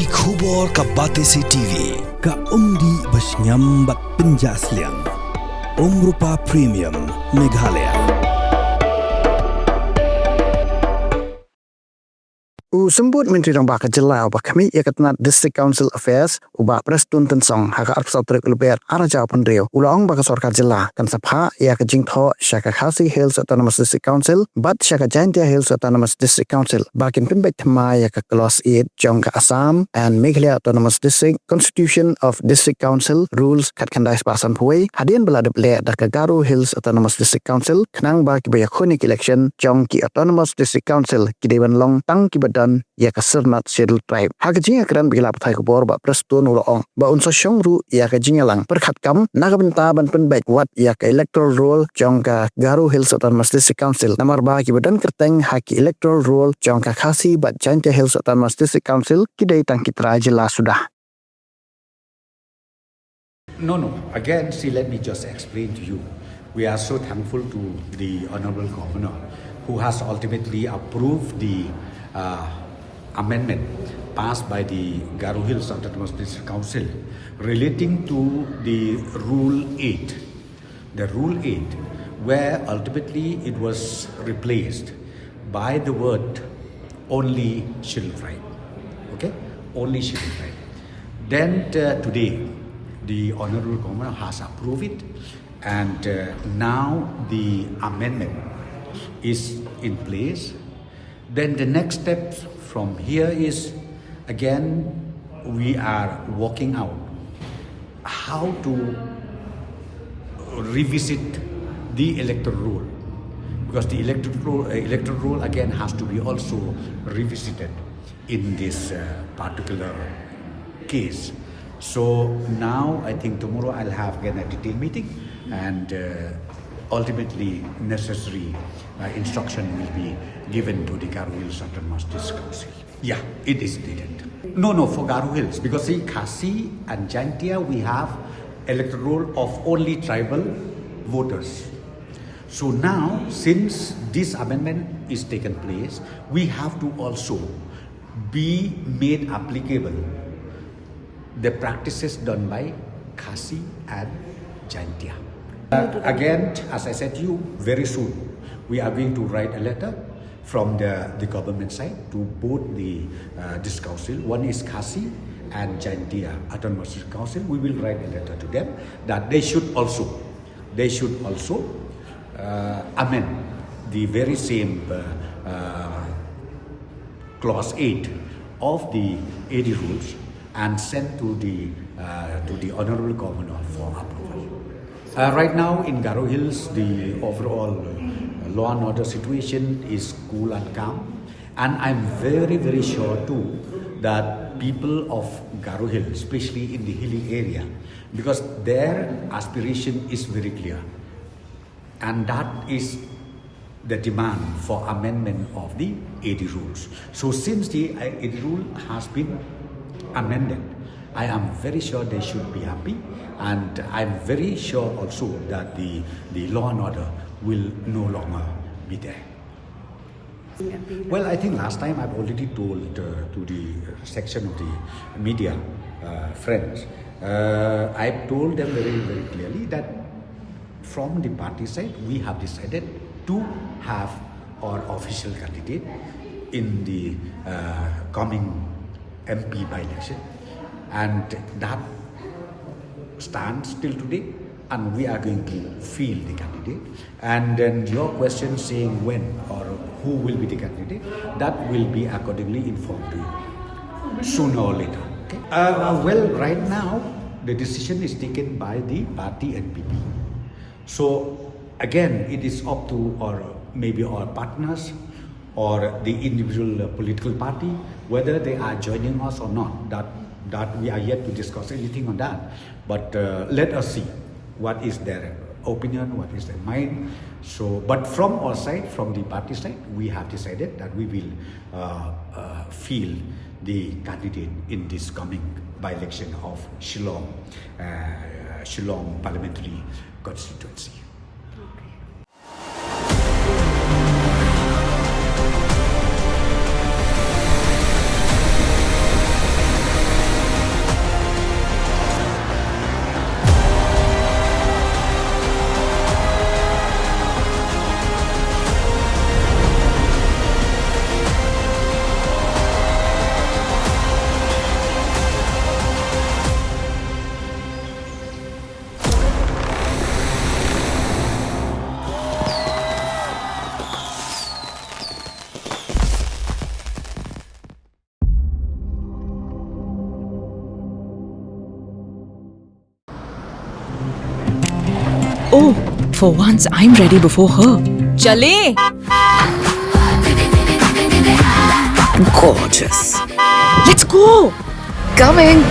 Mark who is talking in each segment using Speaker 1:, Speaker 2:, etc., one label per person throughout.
Speaker 1: Ki khubor ka Batesi TV.
Speaker 2: Ka umdi basnyam bat penjaslian. Rupa Premium Meghalaya.
Speaker 3: Sembut Menteri Rang Baka Jelau Bakami Yakatnat District Council Affairs Uba Prestun Tensong Haka Arpsatrik Luber Arajau Pendrio Ulang Baka Sorkar Jelah Kan Phah Yak Jingthoh Shaka Khadc Hills Autonomous District Council Bat Shaka Jhadc Hills Autonomous District Council Bakin Pimbek Thamai Yak Clause 8 Jongka Assam and Meghalaya Autonomous District Constitution of District Council Rules Khatkandai Pasan Pui Hadian Beladep Le Daka Garo Hills Autonomous District Council Kenang Ba Kibaya Khonik Election Jongki Autonomous District Council Kidewan Long Tang Kibadan ya kasernat schedule tribe hakajinga kran bigila pathai ko bor ba prestun uloong ba unsa shongru ya kajinga lang perkhatkam nagabenta ban penbaik wat ya ka electoral roll jongka Garo Hills Autonomous District Council namar ba ki badan kerteng haki electoral roll jongka Khadc bat Jhadc Hills Autonomous District Council kidai tang kitra jela sudah.
Speaker 4: No. Again, see, let me just explain to you. We are so thankful to the Honorable Governor who has ultimately approved the amendment passed by the Garo Hills Autonomous District Council relating to the Rule 8. The Rule 8, where ultimately it was replaced by the word only scheduled tribe. Okay? Only scheduled tribe. Then today, the Honorable Governor has approved it, and now the amendment is in place. Then the next step from here is, again, we are working out how to revisit the electoral rule, because the electoral rule again has to be also revisited in this particular case. So now I think tomorrow I'll have again a detailed meeting, and ultimately necessary instruction will be given to the Garo Hills Autonomous District Council. Yeah, it is needed. No, for Garo Hills, because see, Khadc and Jhadc, we have electoral roll of only tribal voters. So now, since this amendment is taken place, we have to also be made applicable the practices done by Khadc and Jhadc. Again, as I said to you, very soon we are going to write a letter from the government side to both the district council. One is Khadc and Jhadc Autonomous District Council. We will write a letter to them that they should also amend the very same clause 8 of the AD rules and send to the Honorable Governor for approval. Right now in Garo Hills, the overall law and order situation is cool and calm, and I'm very, very sure too that people of Garo Hills, especially in the hilly area, because their aspiration is very clear, and that is the demand for amendment of the AD rules. So since the AD rule has been amended, I am very sure they should be happy, and I'm very sure also that the law and order will no longer be there. Well, I think last time I've already told to the section of the media friends, I've told them very, very clearly that from the party side, we have decided to have our official candidate in the coming MP by-election, and that stands till today, and we are going to field the candidate. And then your question saying when or who will be the candidate, that will be accordingly informed to you sooner or later. Okay? Well, right now the decision is taken by the party NPP. So again, it is up to maybe our partners or the individual political party whether they are joining us or not. That we are yet to discuss anything on that. But let us see what is their opinion, what is their mind. So, but from our side, from the party side, we have decided that we will field the candidate in this coming by-election of Shillong Parliamentary Constituency.
Speaker 5: For once, I'm ready before her. Chale!
Speaker 6: Gorgeous.
Speaker 5: Let's go!
Speaker 6: Coming.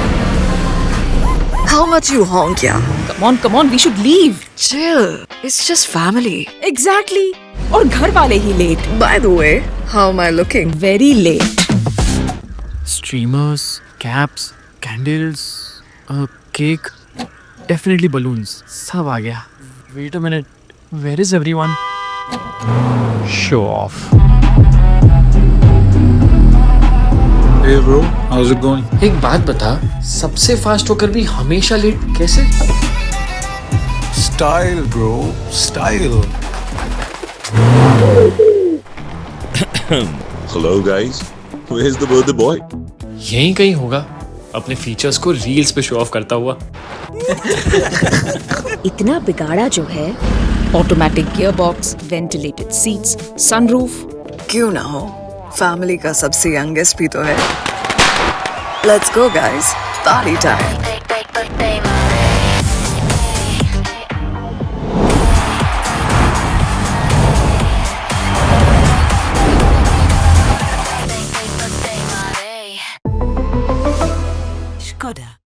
Speaker 6: How much you honk, yeah?
Speaker 5: Come on, we should leave.
Speaker 6: Chill. It's just family.
Speaker 5: Exactly. और घर वाले ही late.
Speaker 6: By the way, how am I looking?
Speaker 5: Very late.
Speaker 7: Streamers, caps, candles, a cake, definitely balloons. सब आ गया. Wait a minute. Where is everyone? Show off.
Speaker 8: Hey bro, how's it going?
Speaker 9: एक बात बता, सबसे fast होकर भी हमेशा late कैसे?
Speaker 8: Style bro, style.
Speaker 10: Hello guys, where's the birthday boy?
Speaker 9: यहीं कहीं होगा, अपने फीचर्स को रील्स पे शो ऑफ करता हुआ.
Speaker 11: इतना बिगाड़ा जो है.
Speaker 5: Automatic gearbox, ventilated seats, sunroof.
Speaker 6: क्यों ना हो? फैमिली का सबसे यंगेस्ट भी तो है. Let's go guys, party time.
Speaker 11: Khadc.